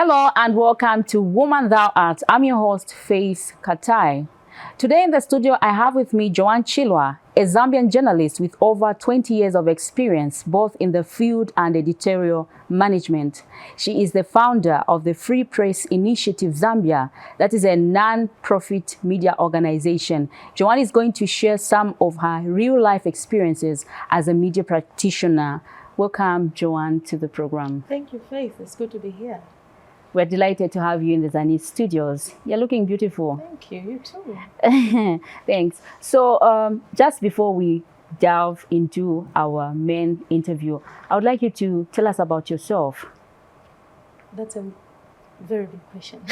Hello and welcome to Woman Thou Art. I'm your host, Faith Katai. Today in the studio, I have with me Joan, a Zambian journalist with over 20 years of experience, both in the field and editorial management. She is the founder of the Free Press Initiative Zambia, that is a non-profit media organization. Joan is going to share some of her real-life experiences as a media practitioner. Welcome, Joan, to the program. Thank you, Faith. It's good to be here. We're delighted to have you in the Zani studios. You're looking beautiful. Thank you. You too. Thanks. So just before we delve into our main interview, I would like you to tell us about yourself. That's a very big question.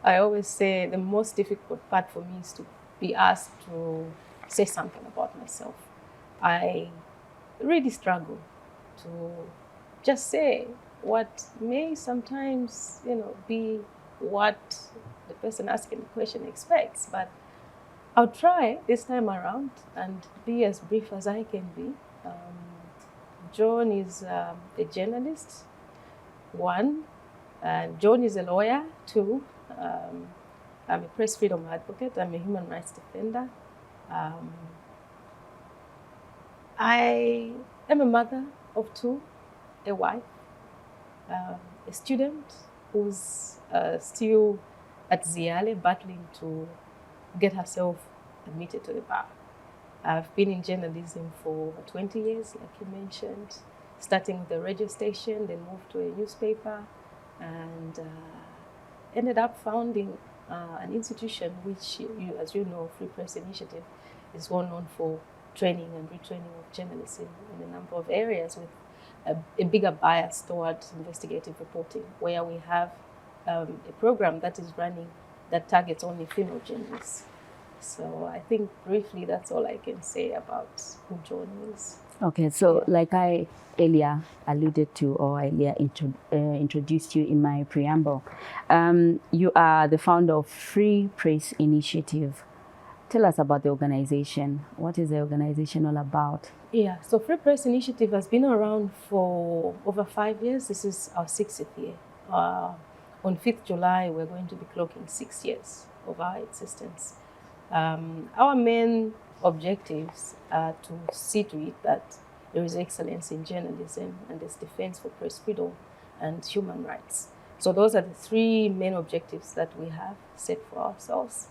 I always say the most difficult part for me is to be asked to say something about myself. I really struggle to just say what may sometimes, be what the person asking the question expects. But I'll try this time around and be as brief as I can be. Joan is a journalist, one. Joan is a lawyer, two. I'm a press freedom advocate. I'm a human rights defender. I am a mother of two, a wife. A student who's still at Ziale battling to get herself admitted to the bar. I've been in journalism for over 20 years, like you mentioned, starting with a radio station, then moved to a newspaper, and ended up founding an institution which, as you know, Free Press Initiative is well known for training and retraining of journalists in a number of areas, with a bigger bias towards investigative reporting, where we have a program that is running that targets only female journalists. So I think briefly that's all I can say about who Joan is. Okay, so like I earlier alluded to, or earlier introduced you in my preamble, you are the founder of Free Press Initiative. Tell us about the organization. What is the organization all about? Yeah, so Free Press Initiative has been around for over 5 years. This is our 6th year. On 5th July, we're going to be clocking 6 years of our existence. Our main objectives are to see to it that there is excellence in journalism and there's defense for press freedom and human rights. So those are the three main objectives that we have set for ourselves.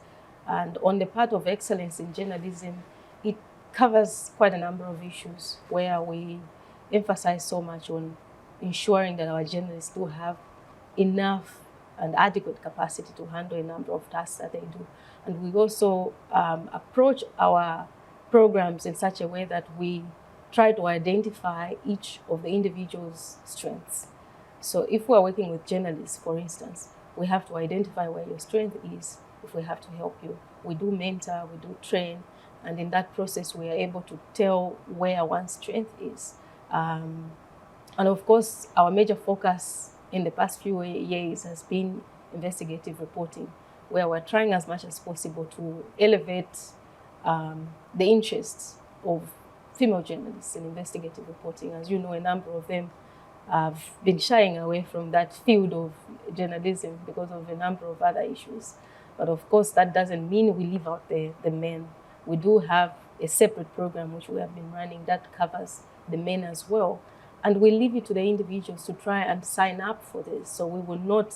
And on the part of excellence in journalism, it covers quite a number of issues where we emphasize so much on ensuring that our journalists do have enough and adequate capacity to handle a number of tasks that they do. And we also approach our programs in such a way that we try to identify each of the individual's strengths. So if we're working with journalists, for instance, we have to identify where your strength is if we have to help you. We do mentor, we do train, and in that process, we are able to tell where one's strength is. And of course, our major focus in the past few years has been investigative reporting, where we're trying as much as possible to elevate the interests of female journalists in investigative reporting. As you know, a number of them have been shying away from that field of journalism because of a number of other issues. But of course, that doesn't mean we leave out the men. We do have a separate program which we have been running that covers the men as well. And we leave it to the individuals to try and sign up for this. So we will not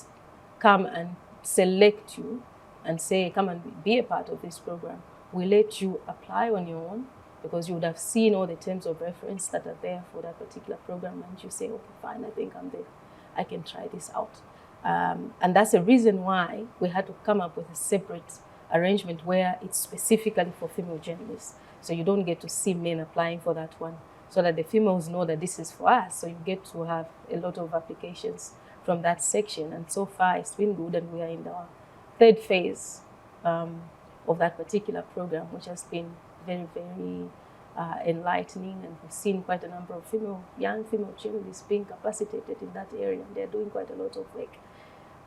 come and select you and say, come and be a part of this program. We let you apply on your own, because you would have seen all the terms of reference that are there for that particular program. And you say, okay, fine, I think I'm there. I can try this out. And that's the reason why we had to come up with a separate arrangement where it's specifically for female journalists. So you don't get to see men applying for that one, so that the females know that this is for us. So you get to have a lot of applications from that section. And so far it's been good, and we are in our 3rd phase of that particular program, which has been very, very enlightening. And we've seen quite a number of young female journalists being capacitated in that area, and they're doing quite a lot of work.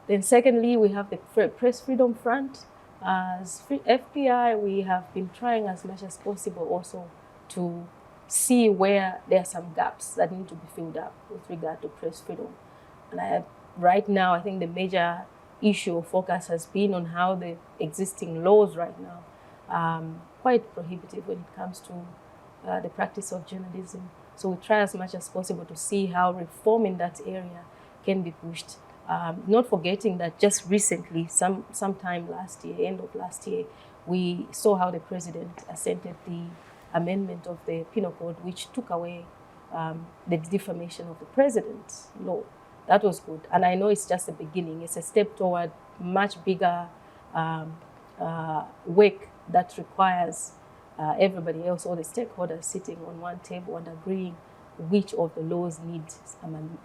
Then secondly, we have the Press Freedom Front. As FPI, we have been trying as much as possible also to see where there are some gaps that need to be filled up with regard to press freedom. And I right now, I think the major issue of focus has been on how the existing laws right now quite prohibitive when it comes to the practice of journalism. So we try as much as possible to see how reform in that area can be pushed. Not forgetting that just recently, sometime last year, end of last year, we saw how the president assented the amendment of the Penal Code, which took away the defamation of the president law. That was good. And I know it's just the beginning. It's a step toward much bigger work that requires everybody else, all the stakeholders sitting on one table and agreeing which of the laws need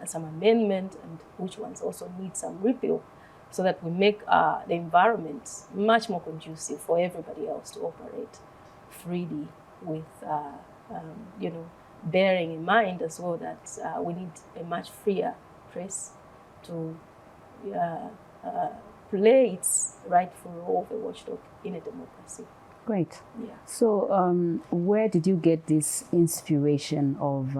some amendment and which ones also need some repeal, so that we make the environment much more conducive for everybody else to operate freely with, bearing in mind as well that we need a much freer press to play its rightful role of a watchdog in a democracy. Great. Yeah. So where did you get this inspiration of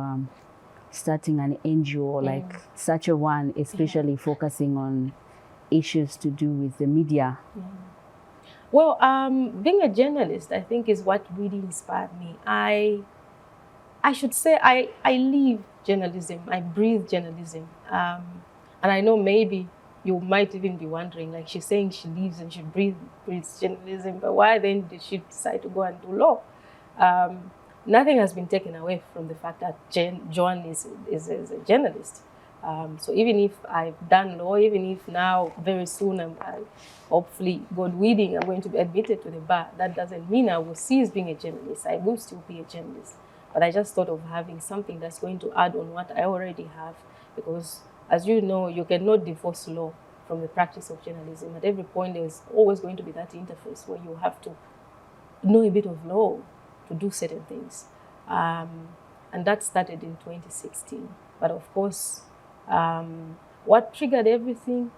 starting an NGO like such a one, especially focusing on issues to do with the media? Well, being a journalist, I think, is what really inspired me. I should say I live journalism. I breathe journalism. And I know maybe you might even be wondering, like, she's saying she lives and she breathes journalism, but why then did she decide to go and do law? Nothing has been taken away from the fact that Joan is a journalist. So even if I've done law, even if now very soon hopefully, God willing, I'm going to be admitted to the bar, that doesn't mean I will cease being a journalist. I will still be a journalist. But I just thought of having something that's going to add on what I already have, because as you know, you cannot divorce law from the practice of journalism. At every point, there's always going to be that interface where you have to know a bit of law to do certain things. And that started in 2016. But of course, what triggered everything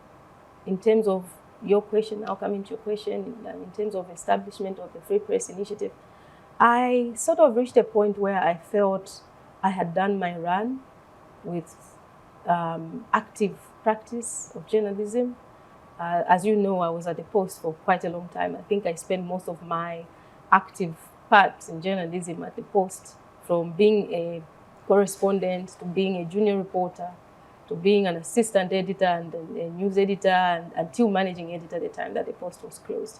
in terms of your question, I'll come into your question, in terms of establishment of the Free Press Initiative, I sort of reached a point where I felt I had done my run with active practice of journalism. As you know, I was at the Post for quite a long time. I think I spent most of my active part in journalism at the Post, from being a correspondent to being a junior reporter to being an assistant editor and a news editor and until managing editor at the time that the Post was closed.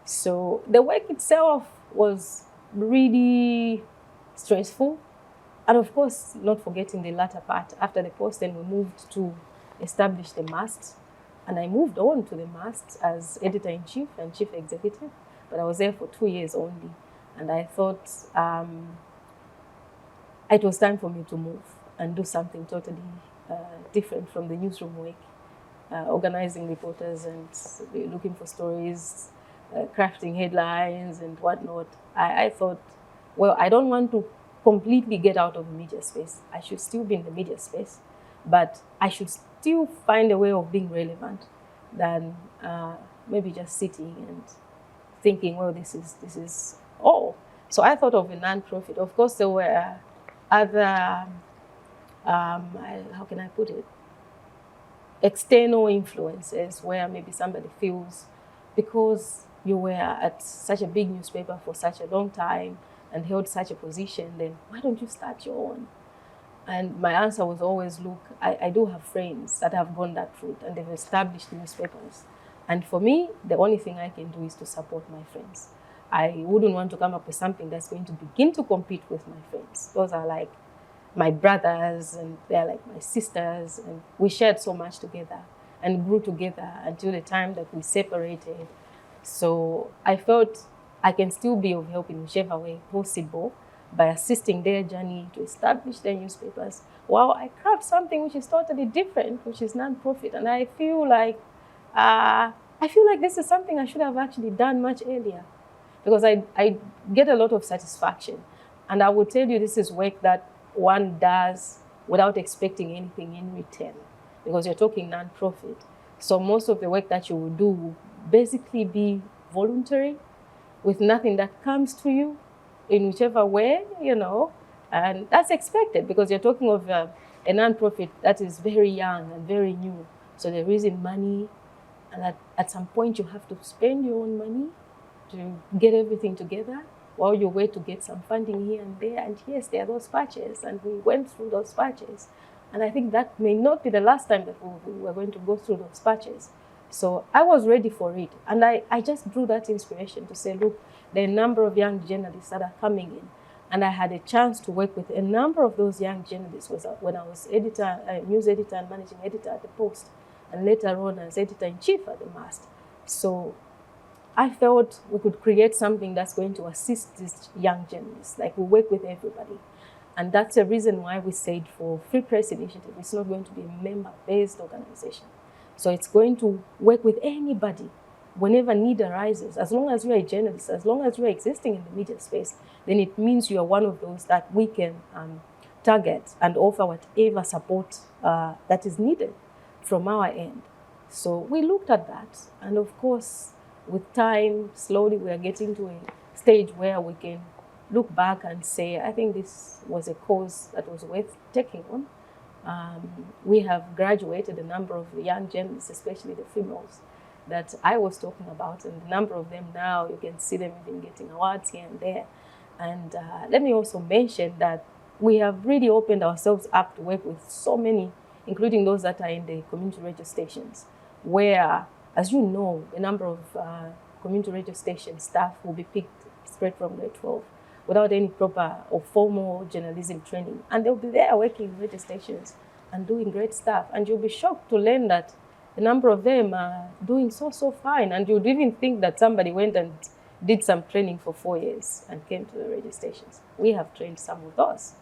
So the work itself was really stressful. And of course, not forgetting the latter part. After the Post, then we moved to establish the Mast. And I moved on to the Mast as editor-in-chief and chief executive. But I was there for 2 years only. And I thought it was time for me to move and do something totally different from the newsroom work, organizing reporters and looking for stories, crafting headlines and whatnot. I thought, well, I don't want to completely get out of the media space. I should still be in the media space, but I should still find a way of being relevant than maybe just sitting and thinking, well, this is all. So I thought of a non-profit. Of course, there were other, how can I put it, external influences where maybe somebody feels, because you were at such a big newspaper for such a long time and held such a position, then why don't you start your own? And my answer was always, look, I do have friends that have gone that route and they've established newspapers. And for me, the only thing I can do is to support my friends. I wouldn't want to come up with something that's going to begin to compete with my friends. Those are like my brothers and they're like my sisters. And we shared so much together and grew together until the time that we separated. So I felt I can still be of help in whichever way possible by assisting their journey to establish their newspapers, while I craft something which is totally different, which is non-profit. And I feel like this is something I should have actually done much earlier, because I get a lot of satisfaction. And I will tell you, this is work that one does without expecting anything in return, because you're talking non-profit. So most of the work that you will do will basically be voluntary, with nothing that comes to you in whichever way, and that's expected because you're talking of a non-profit that is very young and very new. So there isn't money, and at some point you have to spend your own money to get everything together while you wait to get some funding here and there. And yes, there are those patches, and we went through those patches. And I think that may not be the last time that we were going to go through those patches. So I was ready for it. And I just drew that inspiration to say, look, there are a number of young journalists that are coming in. And I had a chance to work with a number of those young journalists when I was news editor and managing editor at the Post, and later on as editor-in-chief at the Mast. So I felt we could create something that's going to assist these young journalists. Like, we work with everybody. And that's the reason why we said for Free Press Initiative, it's not going to be a member-based organization. So it's going to work with anybody whenever need arises. As long as you're a journalist, as long as you're existing in the media space, then it means you are one of those that we can target and offer whatever support that is needed from our end. So we looked at that. And of course, with time, slowly we are getting to a stage where we can look back and say, I think this was a cause that was worth taking on. We have graduated a number of young journalists, especially the females, that I was talking about, and a number of them now, you can see them even getting awards here and there. And let me also mention that we have really opened ourselves up to work with so many, including those that are in the community radio stations, where, as you know, a number of community radio station staff will be picked straight from grade 12 without any proper or formal journalism training. And they'll be there working in radio stations and doing great stuff. And you'll be shocked to learn that a number of them are doing so fine. And you'd even think that somebody went and did some training for 4 years and came to the radio stations. We have trained some of those.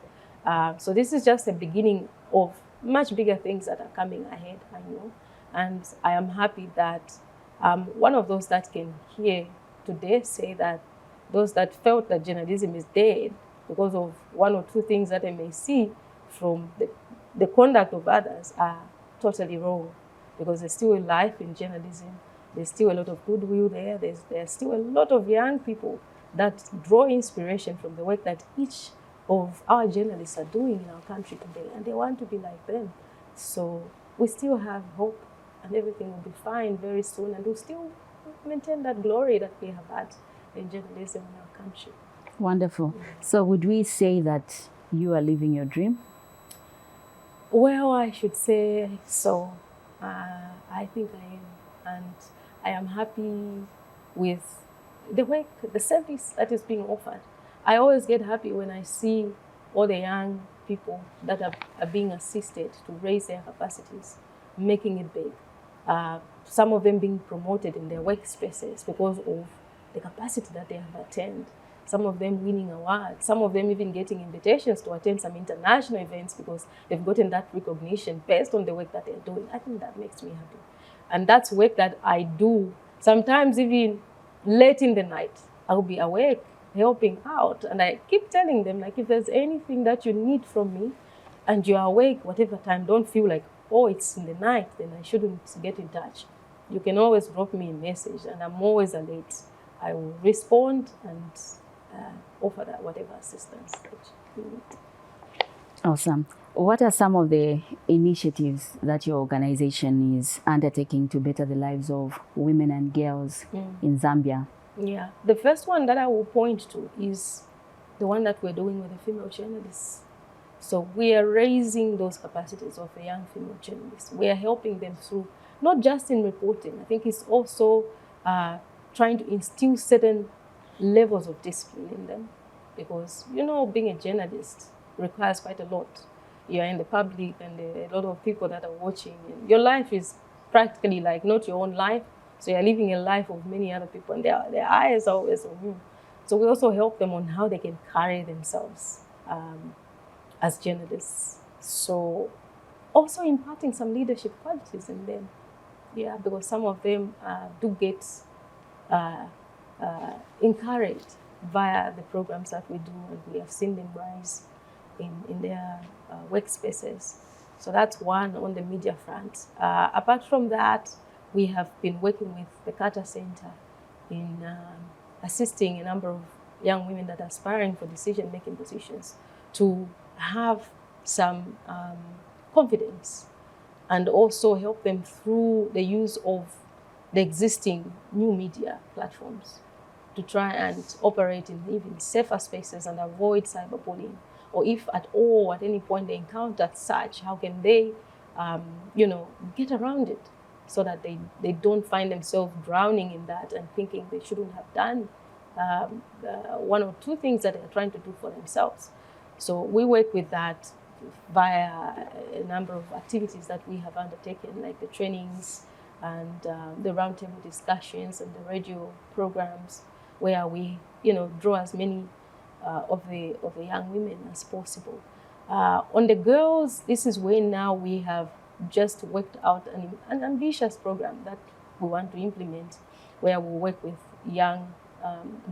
So this is just the beginning of much bigger things that are coming ahead, I know. And I am happy that one of those that can hear today say that those that felt that journalism is dead because of one or two things that they may see from the conduct of others are totally wrong, because there's still a life in journalism. There's still a lot of goodwill there. There's still a lot of young people that draw inspiration from the work that each of our journalists are doing in our country today, and they want to be like them. So we still have hope, and everything will be fine very soon, and we'll still maintain that glory that we have had in journalism in our country. Wonderful. So would we say that you are living your dream? Well, I should say so. I think I am. And I am happy with the work, the service that is being offered. I always get happy when I see all the young people that are being assisted to raise their capacities, making it big. Some of them being promoted in their workspaces because of the capacity that they have attained. Some of them winning awards, some of them even getting invitations to attend some international events because they've gotten that recognition based on the work that they're doing. I think that makes me happy. And that's work that I do. Sometimes even late in the night, I'll be awake, helping out. And I keep telling them, like, if there's anything that you need from me and you're awake, whatever time, don't feel like, oh, it's in the night, then I shouldn't get in touch. You can always drop me a message, and I'm always alert. I will respond and offer that whatever assistance that you need. Awesome. What are some of the initiatives that your organization is undertaking to better the lives of women and girls in Zambia? Yeah, the first one that I will point to is the one that we're doing with the female journalists. So we are raising those capacities of the young female journalists. We are helping them through, not just in reporting. I think it's also trying to instill certain levels of discipline in them, because, you know, being a journalist requires quite a lot. You're in the public, and a lot of people that are watching. Your life is practically like not your own life. So you're living a life of many other people, and their eyes are always on you. So we also help them on how they can carry themselves as journalists. So also imparting some leadership qualities in them. Yeah, because some of them do get encouraged via the programs that we do, and we have seen them rise in their workspaces. So that's one on the media front. Apart from that, we have been working with the Carter Center in assisting a number of young women that are aspiring for decision-making positions to have some confidence and also help them through the use of the existing new media platforms to try and operate in even safer spaces and avoid cyberbullying. Or if at all, at any point they encounter such, how can they, get around it so that they don't find themselves drowning in that and thinking they shouldn't have done one or two things that they're trying to do for themselves. So we work with that via a number of activities that we have undertaken, like the trainings and the roundtable discussions and the radio programs, where we, draw as many of the young women as possible. On the girls, this is where now we have just worked out an ambitious program that we want to implement, where we work with young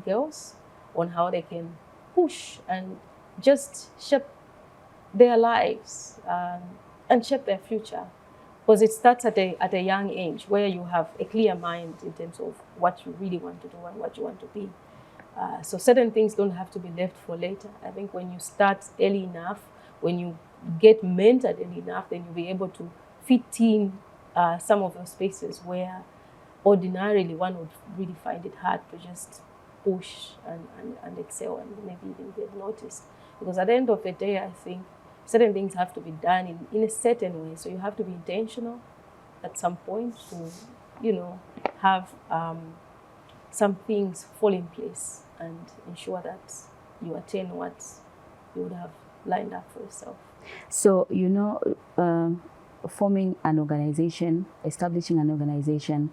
girls on how they can push and just shape their lives and shape their future. Because it starts at a young age, where you have a clear mind in terms of what you really want to do and what you want to be. So certain things don't have to be left for later. I think when you start early enough, when you get mentored early enough, then you'll be able to fit in some of those spaces where ordinarily one would really find it hard to just push and excel and maybe even get noticed. Because at the end of the day, I think certain things have to be done in a certain way. So you have to be intentional at some point to, have some things fall in place and ensure that you attain what you would have lined up for yourself. So, forming an organization, establishing an organization,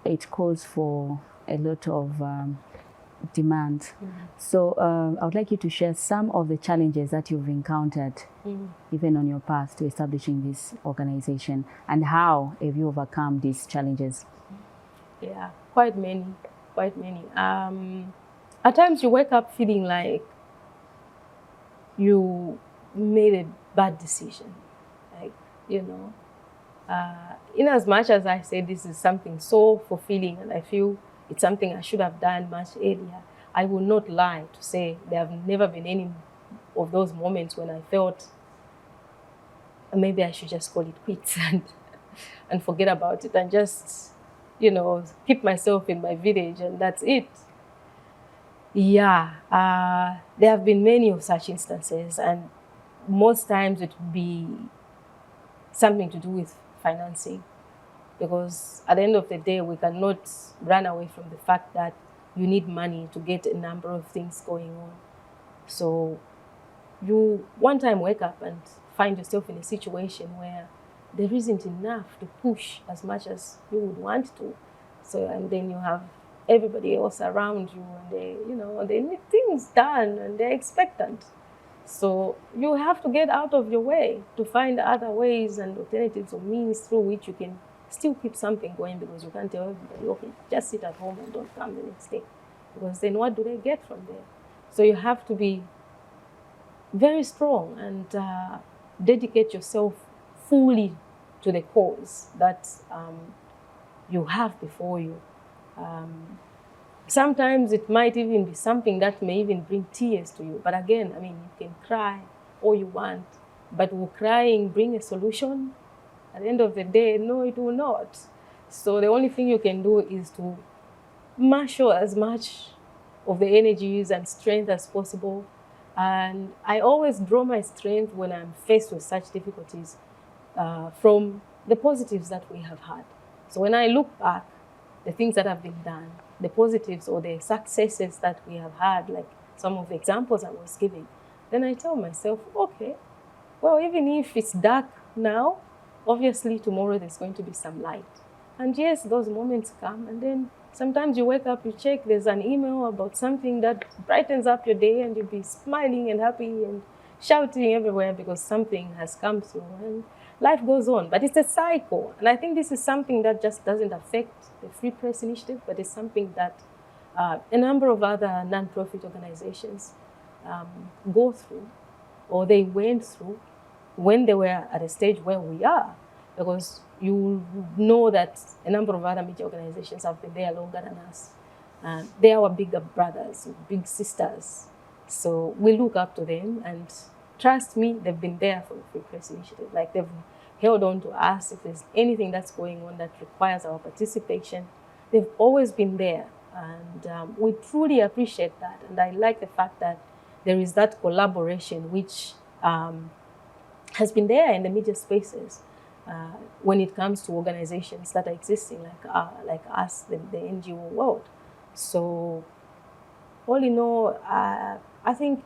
it calls for a lot of demand. Mm-hmm. So I would like you to share some of the challenges that you've encountered, even on your path to establishing this organization, and how have you overcome these challenges? Yeah, quite many. At times you wake up feeling like you made a bad decision. Like, in as much as I say this is something so fulfilling and I feel it's something I should have done much earlier, I will not lie to say there have never been any of those moments when I felt maybe I should just call it quits and forget about it and just, keep myself in my village and that's it. Yeah, there have been many of such instances, and most times it would be something to do with financing, because at the end of the day, we cannot run away from the fact that you need money to get a number of things going on. So you one time wake up and find yourself in a situation where there isn't enough to push as much as you would want to. So, and then you have everybody else around you and they need things done and they're expectant. So you have to get out of your way to find other ways and alternatives or means through which you can still keep something going, because you can't tell everybody, okay, just sit at home and don't come the next day. Because then what do they get from there? So you have to be very strong and dedicate yourself fully to the cause that you have before you. Sometimes it might even be something that may even bring tears to you. But again, you can cry all you want, but will crying bring a solution? At the end of the day, no, it will not. So the only thing you can do is to marshal as much of the energies and strength as possible. And I always draw my strength when I'm faced with such difficulties from the positives that we have had. So when I look back, the things that have been done, the positives or the successes that we have had, like some of the examples I was giving, then I tell myself, okay, well, even if it's dark now, obviously tomorrow there's going to be some light. And yes, those moments come, and then sometimes you wake up, you check, there's an email about something that brightens up your day, and you'll be smiling and happy and shouting everywhere because something has come through, and life goes on. But it's a cycle, and I think this is something that just doesn't affect the Free Press Initiative, but it's something that a number of other non-profit organizations go through, or they went through when they were at a stage where we are, because you know that a number of other media organizations have been there longer than us. They are our bigger brothers, big sisters. So we look up to them, and trust me, they've been there for the Free Press Initiative. Like, they've held on to us. If there's anything that's going on that requires our participation, they've always been there. And we truly appreciate that. And I like the fact that there is that collaboration which has been there in the media spaces when it comes to organizations that are existing like us, the NGO world. So all in all, I think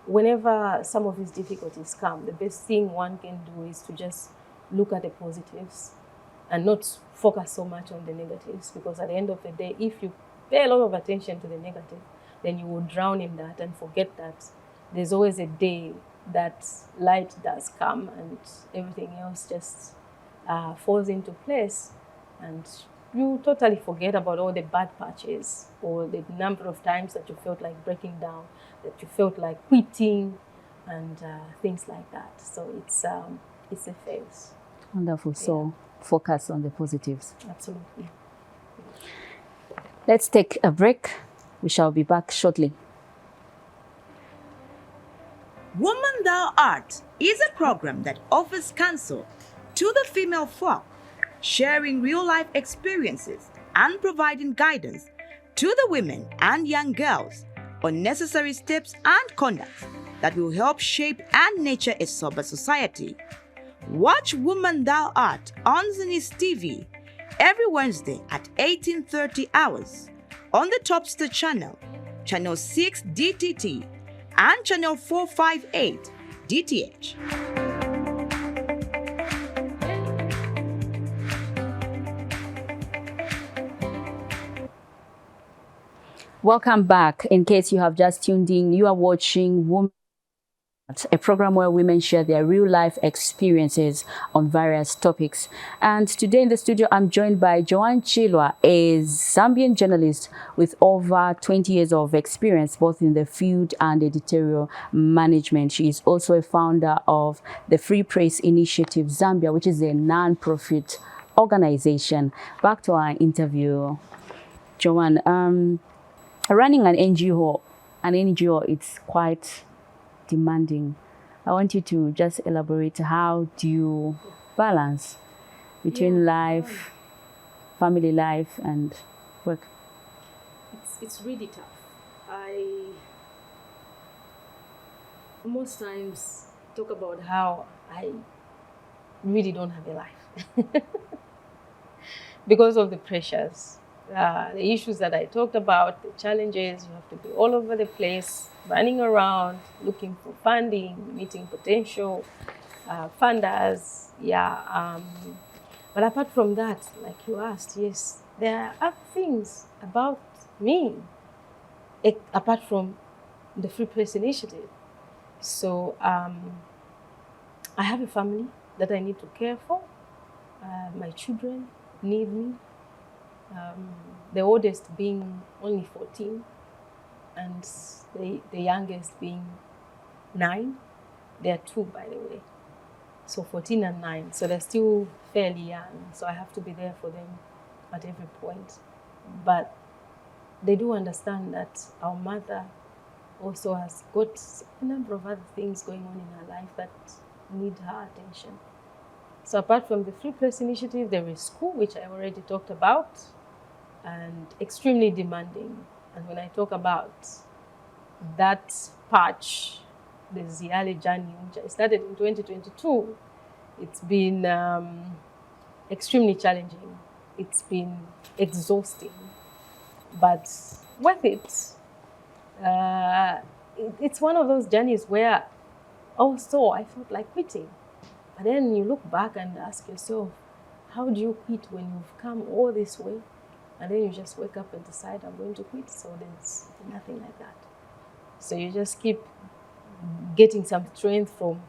whenever some of these difficulties come, the best thing one can do is to just look at the positives and not focus so much on the negatives, because at the end of the day, if you pay a lot of attention to the negative, then you will drown in that and forget that there's always a day that light does come and everything else just falls into place, and you totally forget about all the bad patches or the number of times that you felt like breaking down, that you felt like quitting, and things like that. So it's a phase. Wonderful. So focus on the positives. Absolutely. Let's take a break. We shall be back shortly. Woman Thou Art is a program that offers counsel to the female folk, sharing real-life experiences and providing guidance to the women and young girls on necessary steps and conduct that will help shape and nurture a sober society. Watch Woman Thou Art on Zenith TV every Wednesday at 18:30 hours on the Topster channel, channel 6 DTT, and channel 458 DTH. Welcome back. In case you have just tuned in, you are watching Woman, a program where women share their real life experiences on various topics. And today in the studio, I'm joined by Joan Chilwa, a Zambian journalist with over 20 years of experience, both in the field and editorial management. She is also a founder of the Free Press Initiative Zambia, which is a non-profit organization. Back to our interview, Joan. Running an NGO, it's quite demanding. I want you to just elaborate, how do you balance between life, family life, and work? It's really tough. I most times talk about how I really don't have a life because of the pressures. The issues that I talked about, the challenges, you have to be all over the place, running around, looking for funding, meeting potential funders. But apart from that, like you asked, yes, there are other things about me, apart from the Free Press Initiative. So I have a family that I need to care for. My children need me. The oldest being only 14, and the youngest being 9. They are 2, by the way. So 14 and 9. So they're still fairly young. So I have to be there for them at every point. But they do understand that our mother also has got a number of other things going on in her life that need her attention. So apart from the Free Press Initiative, there is school, which I already talked about, and extremely demanding. And when I talk about that patch, the Ziale journey, which I started in 2022, it's been extremely challenging. It's been exhausting, but worth it. It's one of those journeys where also I felt like quitting. But then you look back and ask yourself, how do you quit when you've come all this way? And then you just wake up and decide, I'm going to quit. So there's nothing like that. So you just keep getting some strength from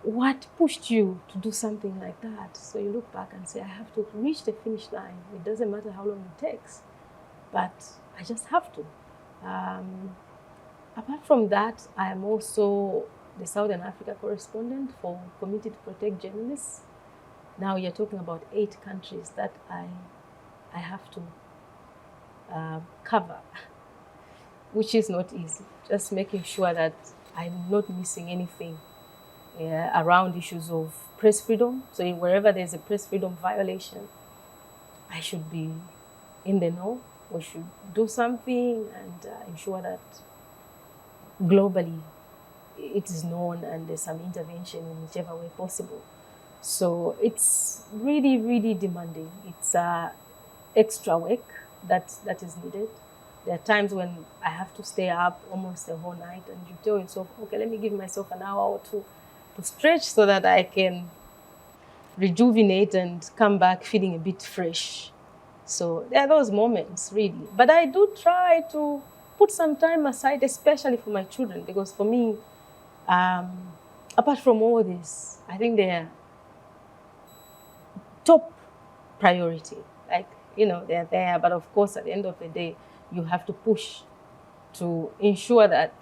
what pushed you to do something like that. So you look back and say, I have to reach the finish line. It doesn't matter how long it takes, but I just have to. Apart from that, I am also the Southern Africa correspondent for Committee to Protect Journalists. Now you're talking about 8 countries that I have to cover, which is not easy. Just making sure that I'm not missing anything around issues of press freedom. So wherever there's a press freedom violation, I should be in the know. We should do something and ensure that globally it is known and there's some intervention in whichever way possible. So it's really, really demanding. It's extra work that is needed. There are times when I have to stay up almost the whole night and you tell yourself, okay, let me give myself an hour or two to stretch so that I can rejuvenate and come back feeling a bit fresh. So there are those moments, really. But I do try to put some time aside, especially for my children, because for me, apart from all this, I think they're top priority. Like, they're there, but of course, at the end of the day, you have to push to ensure that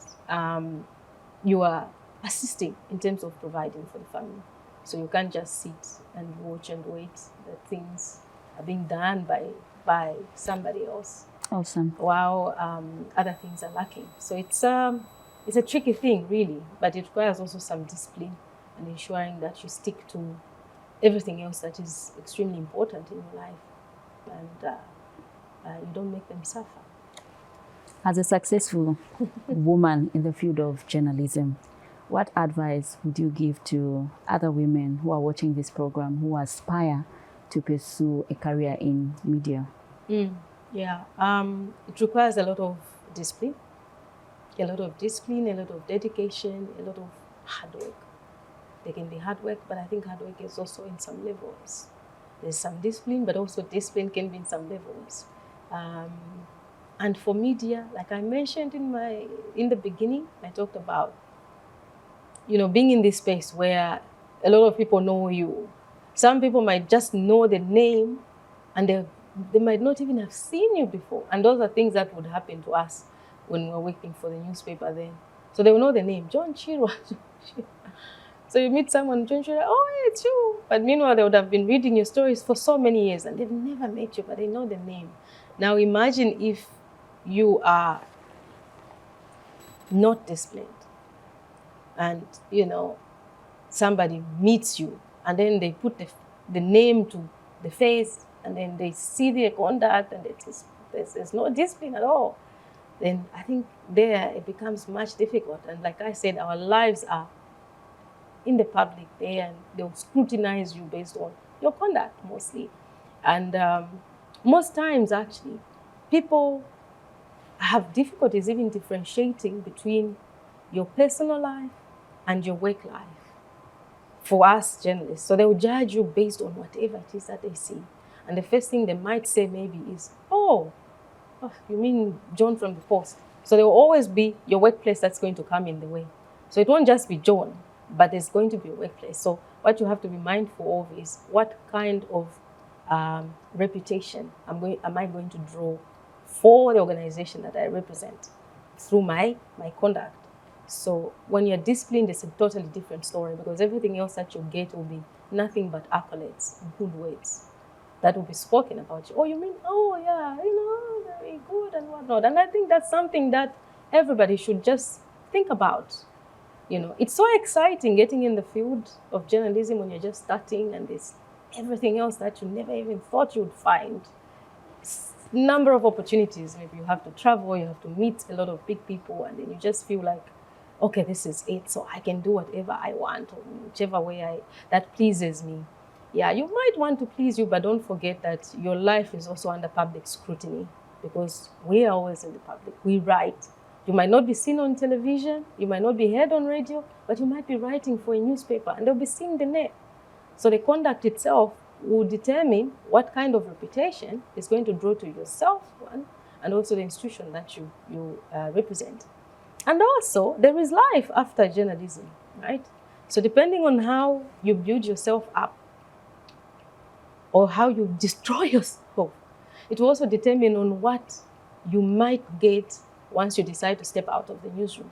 you are assisting in terms of providing for the family. So you can't just sit and watch and wait that things are being done by somebody else. Awesome. While other things are lacking. So it's a tricky thing, really, but it requires also some discipline and ensuring that you stick to everything else that is extremely important in your life, and you don't make them suffer. As a successful woman in the field of journalism, what advice would you give to other women who are watching this program who aspire to pursue a career in media? Yeah, it requires a lot of discipline, a lot of dedication, a lot of hard work. There can be hard work, but I think hard work is also in some levels. There's some discipline, but also discipline can be in some levels. And for media, like I mentioned in the beginning, I talked about, being in this space where a lot of people know you. Some people might just know the name, and they might not even have seen you before. And those are things that would happen to us when we were working for the newspaper then. So they will know the name, Joan Chirwa. So you meet someone, Joan Chirwa, oh, yeah, it's you. But meanwhile, they would have been reading your stories for so many years, and they've never met you, but they know the name. Now imagine if you are not disciplined and, somebody meets you and then they put the name to the face and then they see their conduct and there's no discipline at all. Then I think there it becomes much difficult. And like I said, our lives are in the public there and they'll scrutinize you based on your conduct mostly. And most times actually, people have difficulties even differentiating between your personal life and your work life for us journalists. So they will judge you based on whatever it is that they see. And the first thing they might say maybe is, oh, you mean Joan from the Post. So there will always be your workplace that's going to come in the way. So it won't just be Joan, but there's going to be a workplace. So what you have to be mindful of is what kind of reputation am I going to draw for the organization that I represent through my conduct. So when you're disciplined, it's a totally different story because everything else that you get will be nothing but accolades, good words that will be spoken about you. Oh, you mean, oh yeah, very good and whatnot. And I think that's something that everybody should just think about. It's so exciting getting in the field of journalism when you're just starting and there's everything else that you never even thought you'd find. Number of opportunities. Maybe you have to travel, you have to meet a lot of big people, and then you just feel like, okay, this is it. So I can do whatever I want, or whichever way that pleases me. Yeah, you might want to please you, but don't forget that your life is also under public scrutiny because we are always in the public. We write. You might not be seen on television, you might not be heard on radio, but you might be writing for a newspaper, and they'll be seeing the name. So the conduct itself will determine what kind of reputation is going to draw to yourself, one, and also the institution that you represent. And also, there is life after journalism, right? So depending on how you build yourself up or how you destroy yourself, it will also determine on what you might get once you decide to step out of the newsroom.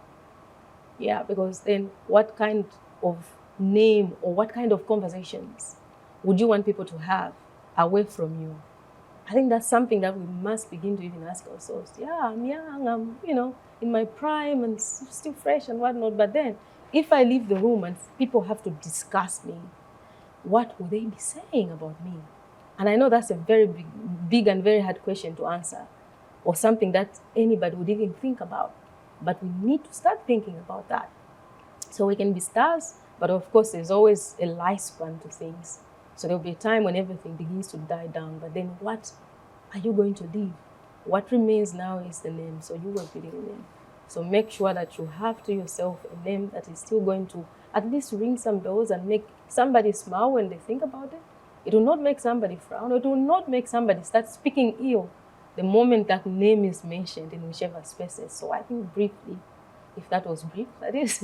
Yeah, because then what kind of name or what kind of conversations would you want people to have away from you? I think that's something that we must begin to even ask ourselves. Yeah, I'm young, I'm, in my prime and still fresh and whatnot, but then if I leave the room and people have to discuss me, what will they be saying about me? And I know that's a very big and very hard question to answer, or something that anybody would even think about. But we need to start thinking about that. So we can be stars, but of course there's always a lifespan to things. So there'll be a time when everything begins to die down, but then what are you going to leave? What remains now is the name, so you were building a name. So make sure that you have to yourself a name that is still going to at least ring some bells and make somebody smile when they think about it. It will not make somebody frown. It will not make somebody start speaking ill the moment that name is mentioned in whichever spaces. So I think briefly, if that was brief, that is,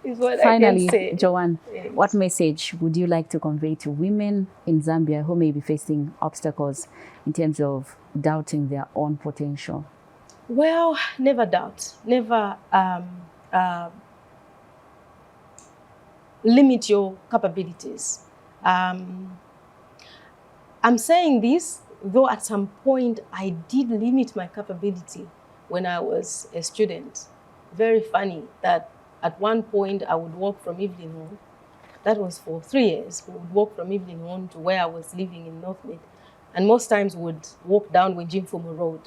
is what Finally, I can say. Joan, Yes. what message would you like to convey to women in Zambia who may be facing obstacles in terms of doubting their own potential? Well, never doubt. Never limit your capabilities. I'm saying this, though at some point I did limit my capability when I was a student. Very funny that at one point I would walk from Evelyn Hall. That was for 3 years. We would walk from Evelyn Hall to where I was living in North Mid. And most times would walk down Wenjimfumo Road,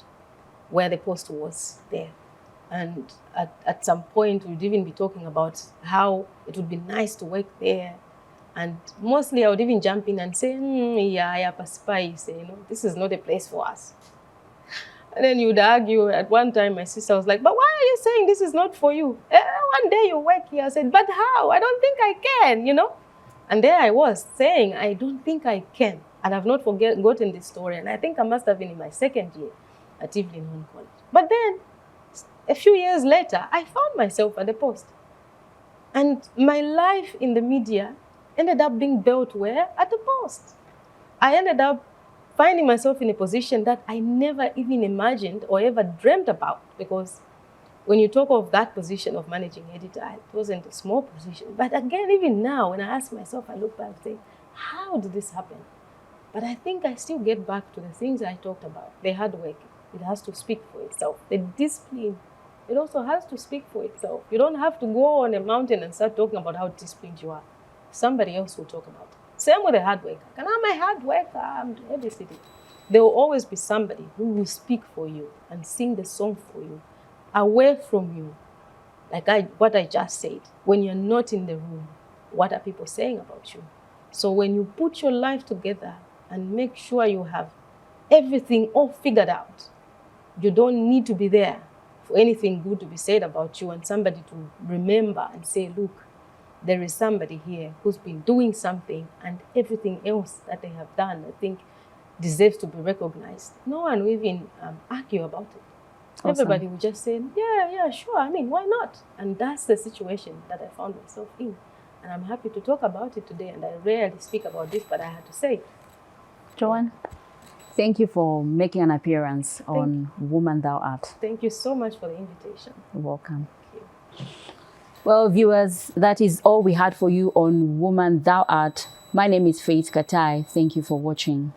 where the post was there. And at some point, we'd even be talking about how it would be nice to work there. And mostly I would even jump in and say, yeah, Pasipai, you know, this is not a place for us. And then you'd argue. At one time, my sister was like, but why are you saying this is not for you? One day you work here. I said, but how? I don't think I can, you know? And there I was saying, I don't think I can. And I've not forgotten this story. And I think I must have been in my second year at Evelyn Home College. But then, a few years later, I found myself at the post. And my life in the media ended up being built where? At the post. I ended up finding myself in a position that I never even imagined or ever dreamt about. Because when you talk of that position of managing editor, it wasn't a small position. But again, even now, when I ask myself, I look back and say, how did this happen? But I think I still get back to the things I talked about. The hard work, it has to speak for itself. The discipline, it also has to speak for itself. You don't have to go on a mountain and start talking about how disciplined you are. Somebody else will talk about it. Same with the hard worker. And I'm a hard worker, I'm everything. There will always be somebody who will speak for you and sing the song for you, away from you. Like what I just said, when you're not in the room, what are people saying about you? So when you put your life together and make sure you have everything all figured out, you don't need to be there for anything good to be said about you and somebody to remember and say, look, there is somebody here who's been doing something and everything else that they have done, I think, deserves to be recognized. No one will even argue about it. Awesome. Everybody will just say, yeah, sure, I mean, why not? And that's the situation that I found myself in. And I'm happy to talk about it today, and I rarely speak about this, but I had to say it. Joan, thank you for making an appearance on Woman Thou Art. Thank you so much for the invitation. You're welcome. Thank you. Well, viewers, that is all we had for you on Woman Thou Art. My name is Faith Katai. Thank you for watching.